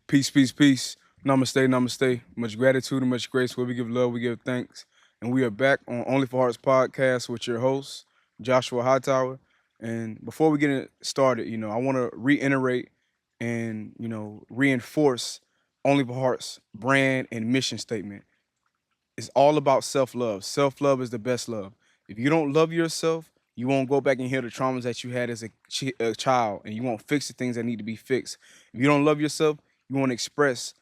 Peace, peace, peace. Namaste, namaste. Much gratitude and much grace. Where we give love, we give thanks. And we are back on Only for Hearts podcast with your host, Joshua Hightower. And before we get it started, I want to reiterate and, reinforce Only for Hearts brand and mission statement. It's all about self love. Self love is the best love. If you don't love yourself, you won't go back and heal the traumas that you had as a child, and you won't fix the things that need to be fixed. If you don't love yourself, you won't express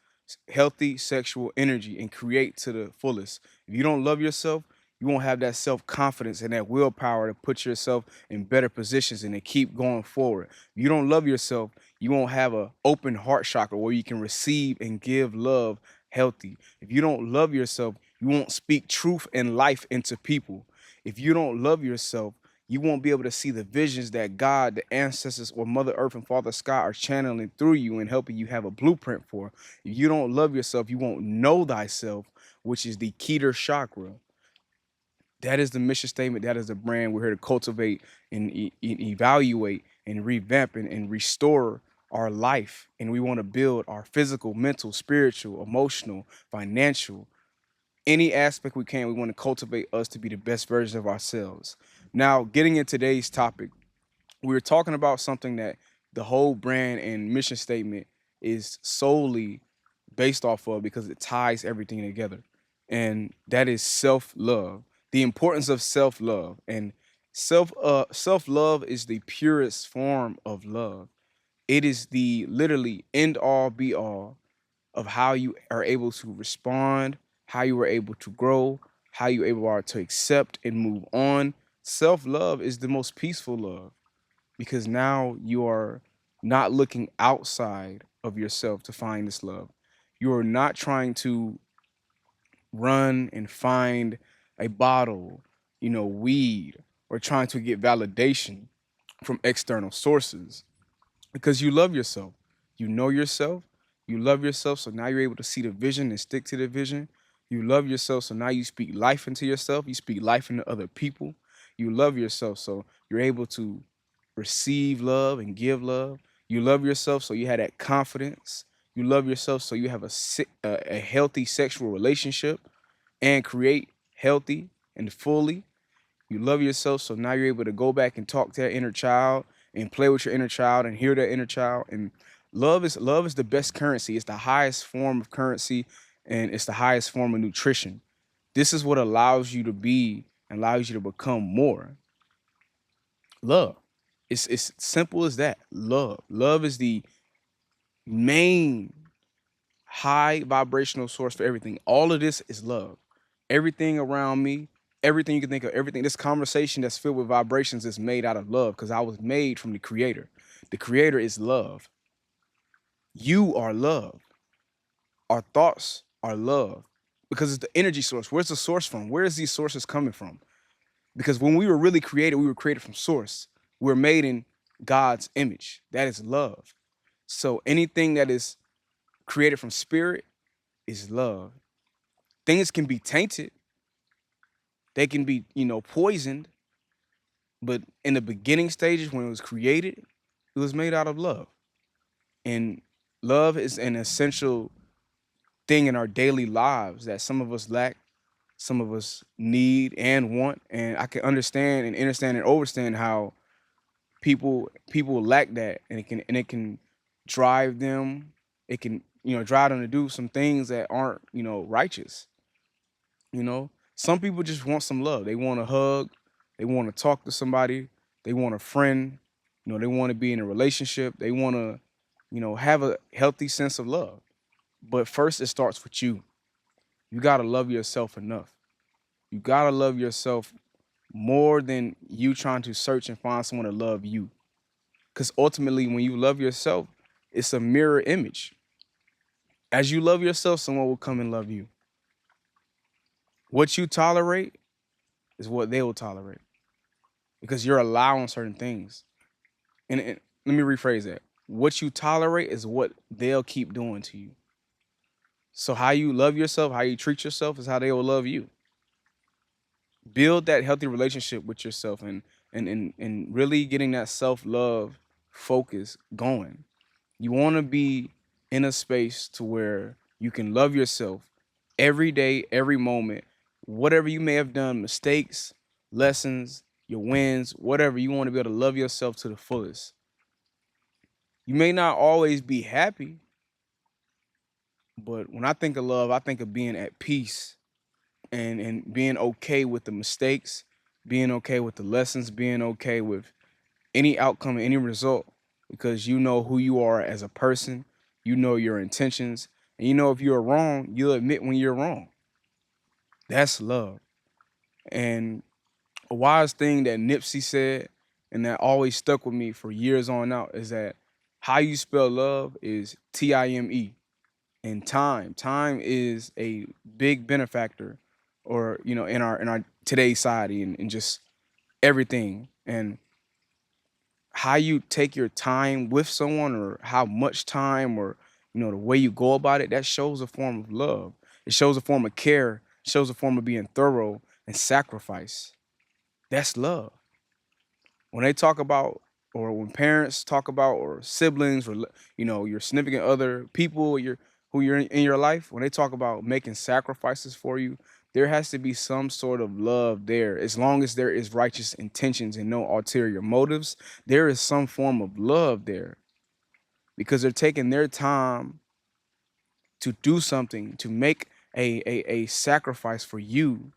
healthy sexual energy and create to the fullest. If you don't love yourself, you won't have that self confidence and that willpower to put yourself in better positions and to keep going forward. If you don't love yourself, you won't have a open heart chakra where you can receive and give love healthy. If you don't love yourself, you won't speak truth and life into people. If you don't love yourself, you won't be able to see the visions that God, the ancestors, or Mother Earth and Father Sky are channeling through you and helping you have a blueprint for. If you don't love yourself, you won't know thyself, which is the Keter chakra. That is the mission statement. That is the brand. We're here to cultivate and evaluate and revamp and restore our life. And we want to build our physical, mental, spiritual, emotional, financial, any aspect we can. We want to cultivate us to be the best version of ourselves. Now, getting in today's topic, we're talking about something that the whole brand and mission statement is solely based off of because it ties everything together. And that is self-love. The importance of self-love. And self-love is the purest form of love. It is the literally end all be all of how you are able to respond, how you are able to grow, how you able are to accept and move on. Self-love is the most peaceful love because now you are not looking outside of yourself to find this love. You are not trying to run and find a bottle, weed, or trying to get validation from external sources because you love yourself. You know yourself. You love yourself. So now you're able to see the vision and stick to the vision. You love yourself. So now you speak life into yourself. You speak life into other people. You love yourself. So you're able to receive love and give love. You love yourself. So you have that confidence. You love yourself. So you have a healthy sexual relationship and create healthy and fully. You love yourself, so now you're able to go back and talk to that inner child and play with your inner child and hear that inner child. And love is the best currency. It's the highest form of currency, and it's the highest form of nutrition. This is what allows you to be and allows you to become more. Love. It's simple as that. Love. Love is the main high vibrational source for everything. All of this is love. Everything around me, everything you can think of, everything, this conversation that's filled with vibrations is made out of love because I was made from the creator. The creator is love. You are love. Our thoughts are love because it's the energy source. Where's the source from? Where is these sources coming from? Because when we were created from source. We're made in God's image. That is love. So anything that is created from spirit is love. Things can be tainted. They can be, poisoned. But in the beginning stages, when it was created, it was made out of love. And love is an essential thing in our daily lives that some of us lack, some of us need and want. And I can understand and understand and overstand how people lack that, and it can drive them. It can drive them to do some things that aren't righteous. Some people just want some love. They want a hug. They want to talk to somebody. They want a friend. They want to be in a relationship. They want to, have a healthy sense of love. But first, it starts with you. You got to love yourself enough. You got to love yourself more than you trying to search and find someone to love you. Because ultimately, when you love yourself, it's a mirror image. As you love yourself, someone will come and love you. What you tolerate is what they will tolerate because you're allowing certain things. And let me rephrase that. What you tolerate is what they'll keep doing to you. So how you love yourself, how you treat yourself is how they will love you. Build that healthy relationship with yourself and really getting that self-love focus going. You want to be in a space to where you can love yourself every day, every moment, whatever you may have done, mistakes, lessons, your wins, whatever, you want to be able to love yourself to the fullest. You may not always be happy, but when I think of love, I think of being at peace and being okay with the mistakes, being okay with the lessons, being okay with any outcome, any result, because you know who you are as a person, you know your intentions, and you know if you're wrong, you'll admit when you're wrong. That's love. And a wise thing that Nipsey said, and that always stuck with me for years on out, is that how you spell love is Time. And time is a big benefactor, or in our today's society and just everything. And how you take your time with someone, or how much time, or the way you go about it, that shows a form of love. It shows a form of care, shows a form of being thorough and sacrifice. That's love. When they talk about, or when parents talk about, or siblings, or your significant other, people who you're in your life, when they talk about making sacrifices for you, there has to be some sort of love there. As long as there is righteous intentions and no ulterior motives, there is some form of love there, because they're taking their time to do something, to make a sacrifice for you,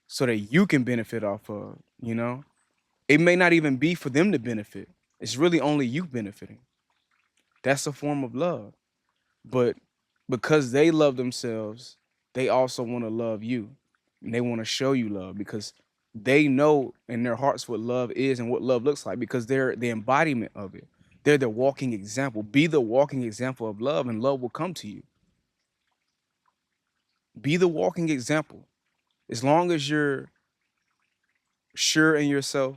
so that you can benefit off of. It may not even be for them to benefit. It's really only you benefiting. That's a form of love. But because they love themselves, they also want to love you. And they want to show you love, because they know in their hearts what love is and what love looks like, because they're the embodiment of it. They're the walking example. Be the walking example of love, and love will come to you. Be the walking example. As long as you're sure in yourself,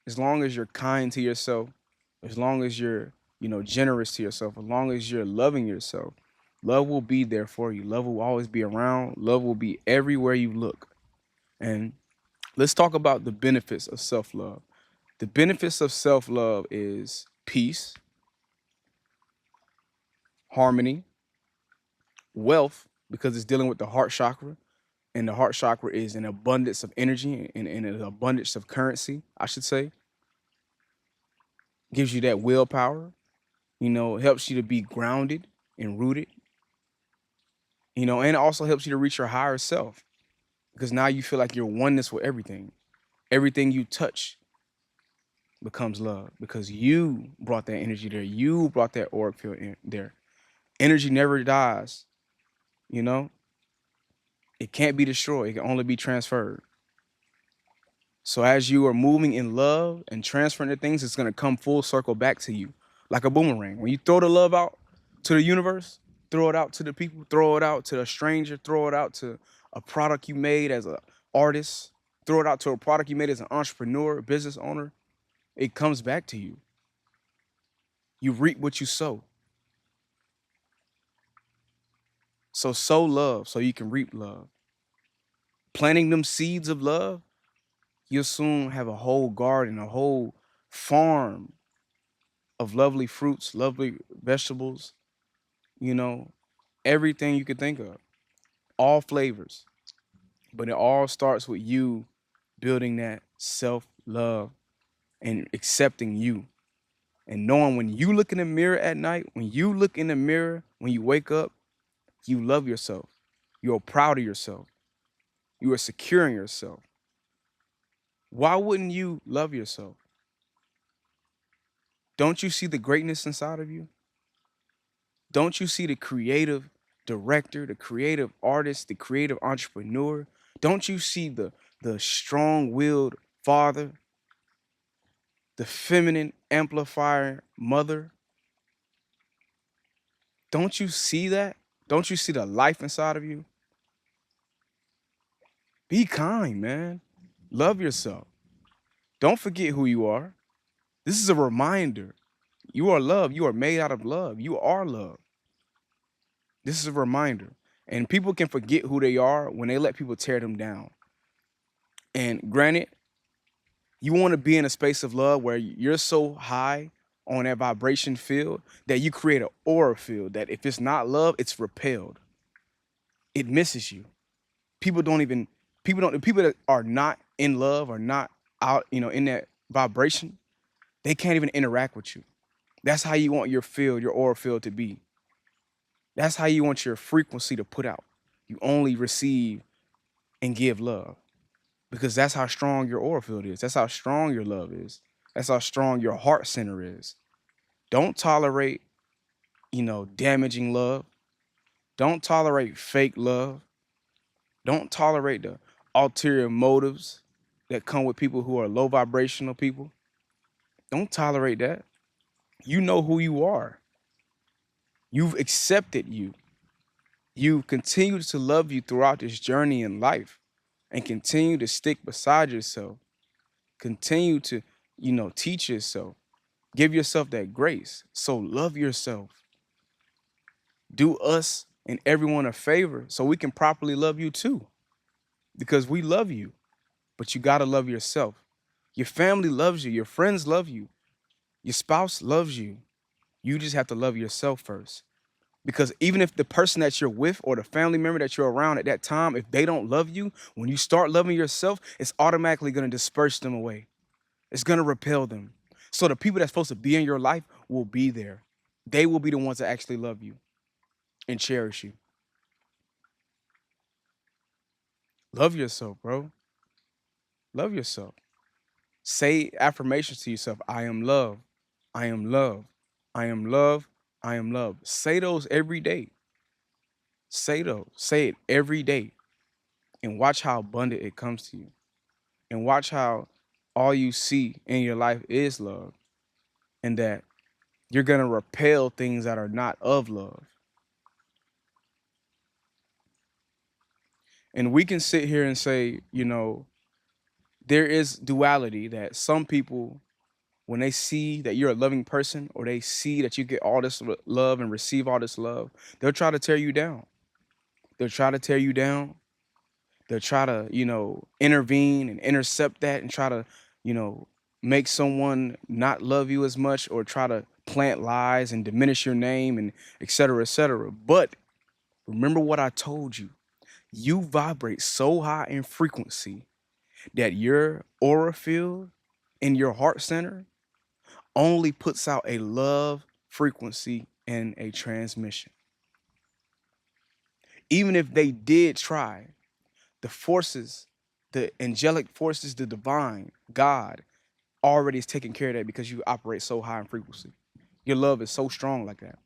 as long as you're kind to yourself, as long as you're, generous to yourself, as long as you're loving yourself, love will be there for you. Love will always be around. Love will be everywhere you look. And let's talk about the benefits of self-love. The benefits of self-love is peace, harmony, wealth, because it's dealing with the heart chakra. And the heart chakra is an abundance of energy and an abundance of currency, I should say. Gives you that willpower, it helps you to be grounded and rooted, and it also helps you to reach your higher self, because now you feel like you're oneness with everything. Everything you touch becomes love, because you brought that energy there. You brought that auric field in there. Energy never dies, you know? It can't be destroyed. It can only be transferred. So as you are moving in love and transferring the things, it's going to come full circle back to you like a boomerang. When you throw the love out to the universe, throw it out to the people, throw it out to a stranger, throw it out to a product you made as an artist, throw it out to a product you made as an entrepreneur, a business owner, it comes back to you. You reap what you sow. So sow love so you can reap love. Planting them seeds of love, you'll soon have a whole garden, a whole farm of lovely fruits, lovely vegetables, you know, everything you could think of, all flavors. But it all starts with you building that self love and accepting you, and knowing when you look in the mirror at night, when you look in the mirror, when you wake up, you love yourself. You're proud of yourself. You are secure in yourself. Why wouldn't you love yourself? Don't you see the greatness inside of you? Don't you see the creative director, the creative artist, the creative entrepreneur? Don't you see the strong-willed father, the feminine amplifier mother? Don't you see that? Don't you see the life inside of you? Be kind, man. Love yourself. Don't forget who you are. This is a reminder. You are love. You are made out of love. You are love. This is a reminder. And people can forget who they are when they let people tear them down. And granted, you want to be in a space of love where you're so high on that vibration field that you create an aura field that if it's not love, it's repelled. It misses you. People don't even the people that are not in love or not out, in that vibration, they can't even interact with you. That's how you want your field, your aura field to be. That's how you want your frequency to put out. You only receive and give love because that's how strong your aura field is. That's how strong your love is. That's how strong your heart center is. Don't tolerate, damaging love. Don't tolerate fake love. Don't tolerate the ulterior motives that come with people who are low vibrational people. Don't tolerate that. You know who you are. You've accepted you. You continue to love you throughout this journey in life and continue to stick beside yourself. Continue to, teach yourself. Give yourself that grace. So love yourself. Do us and everyone a favor so we can properly love you too. Because we love you, but you got to love yourself. Your family loves you. Your friends love you. Your spouse loves you. You just have to love yourself first. Because even if the person that you're with or the family member that you're around at that time, if they don't love you, when you start loving yourself, it's automatically going to disperse them away. It's going to repel them. So the people that's supposed to be in your life will be there. They will be the ones that actually love you and cherish you. Love yourself, bro. Love yourself. Say affirmations to yourself. I am love. I am love. I am love. I am love. Say those every day. Say those. Say it every day. And watch how abundant it comes to you. And watch how all you see in your life is love. And that you're going to repel things that are not of love. And we can sit here and say, there is duality that some people, when they see that you're a loving person or they see that you get all this love and receive all this love, they'll try to tear you down. They'll try to tear you down. They'll try to, intervene and intercept that and try to, make someone not love you as much or try to plant lies and diminish your name and et cetera, et cetera. But remember what I told you. You vibrate so high in frequency that your aura field in your heart center only puts out a love frequency and a transmission. Even if they did try, the forces, the angelic forces, the divine, God, already is taking care of that because you operate so high in frequency. Your love is so strong like that.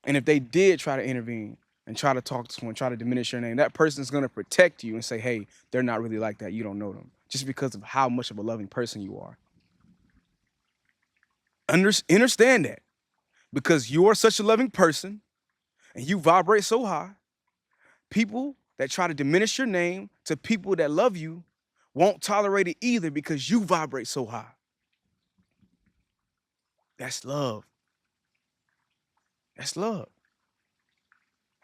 And if they did try to intervene and try to talk to someone, try to diminish your name, that person is going to protect you and say, hey, they're not really like that. You don't know them. Just because of how much of a loving person you are. Understand that. Because you are such a loving person and you vibrate so high, people that try to diminish your name to people that love you won't tolerate it either because you vibrate so high. That's love. That's love.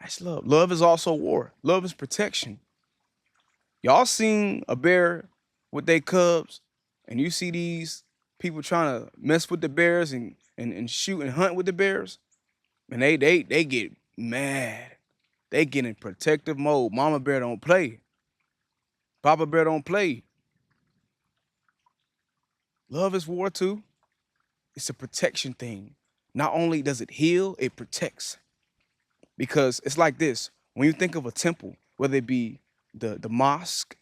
That's love. Love is also war. Love is protection. Y'all seen a bear with their cubs, and you see these people trying to mess with the bears and shoot and hunt with the bears, and they get mad. They get in protective mode. Mama bear don't play. Papa bear don't play. Love is war too. It's a protection thing. Not only does it heal, it protects. Because it's like this. When you think of a temple, whether it be the mosque,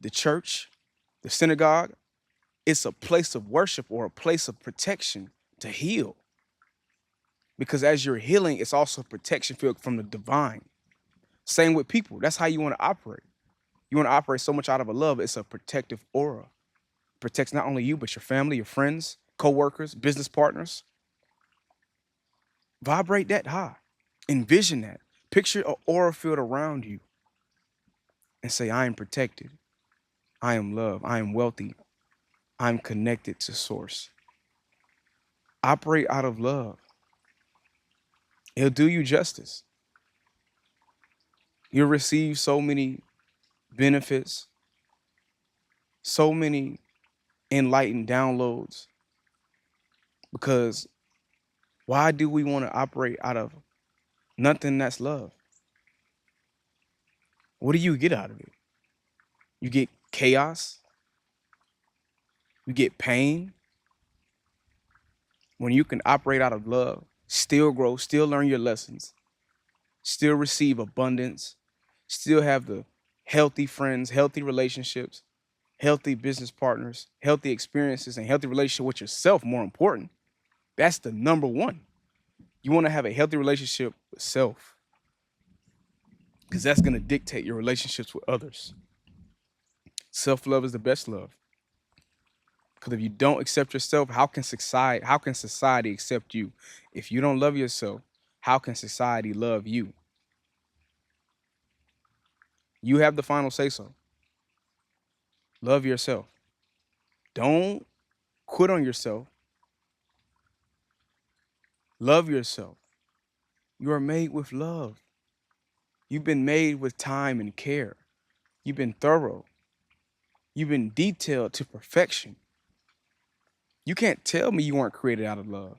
the church, the synagogue, it's a place of worship or a place of protection to heal. Because as you're healing, it's also a protection field from the divine. Same with people. That's how you want to operate. You want to operate so much out of a love, it's a protective aura. Protects not only you, but your family, your friends, co-workers, business partners. Vibrate that high. Envision that. Picture an aura field around you and say, I am protected. I am loved. I am wealthy. I'm connected to source. Operate out of love. It'll do you justice. You'll receive so many benefits, so many enlightened downloads because Why do we want to operate out of nothing that's love? What do you get out of it? You get chaos. You get pain. When you can operate out of love, still grow, still learn your lessons, still receive abundance, still have the healthy friends, healthy relationships, healthy business partners, healthy experiences, and healthy relationship with yourself, more important. That's the number one. You want to have a healthy relationship with self because that's going to dictate your relationships with others. Self-love is the best love. Because if you don't accept yourself, how can society accept you? If you don't love yourself, how can society love you? You have the final say so. Love yourself. Don't quit on yourself. Love yourself. You are made with love. You've been made with time and care. You've been thorough. You've been detailed to perfection. You can't tell me you weren't created out of love.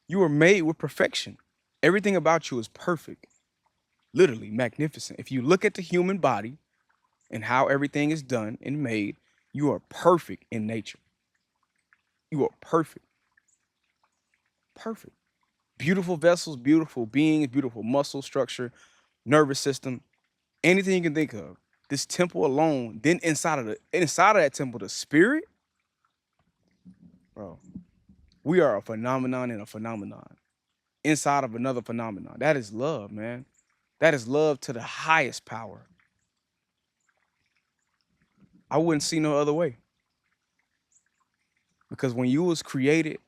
You were made with perfection. Everything about you is perfect, literally magnificent. If you look at the human body and how everything is done and made, you are perfect in nature. You are perfect. Perfect. Beautiful vessels, beautiful beings, beautiful muscle structure, nervous system, anything you can think of. This temple alone, then inside of that temple, the spirit, bro, we are a phenomenon in a phenomenon. Inside of another phenomenon. That is love, man. That is love to the highest power. I wouldn't see no other way. Because when you was created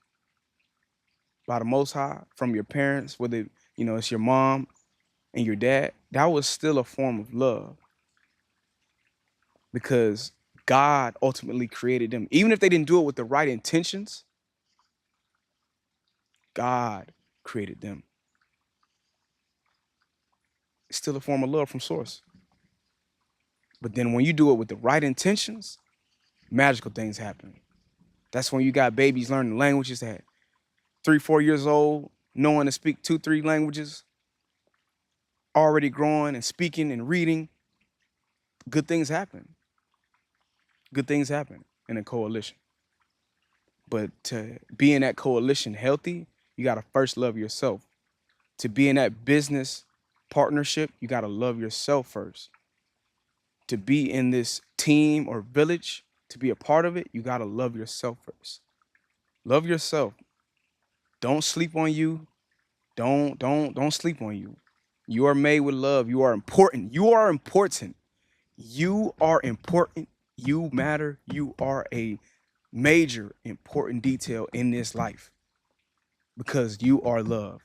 by the Most High from your parents, whether it's your mom and your dad, that was still a form of love. Because God ultimately created them. Even if they didn't do it with the right intentions, God created them. It's still a form of love from source. But then when you do it with the right intentions, magical things happen. That's when you got babies learning languages at 3, 4 years old, knowing to speak 2, 3 languages, already growing and speaking and reading. Good things happen. Good things happen in a coalition. But to be in that coalition healthy, you got to first love yourself. To be in that business partnership, you got to love yourself first. To be in this team or village, to be a part of it, you got to love yourself first. Love yourself. Don't sleep on you. Don't sleep on you. You are made with love. You are important. You are important. You are important. You matter. You are a major important detail in this life because you are love.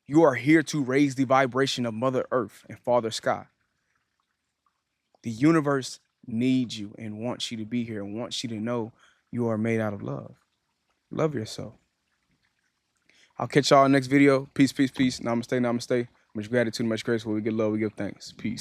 You are here to raise the vibration of Mother Earth and Father Sky. The universe needs you and wants you to be here and wants you to know you are made out of love. Love yourself. I'll catch y'all in the next video. Peace, peace, peace. Namaste, namaste. Much gratitude, much grace. When we give love, we give thanks. Peace.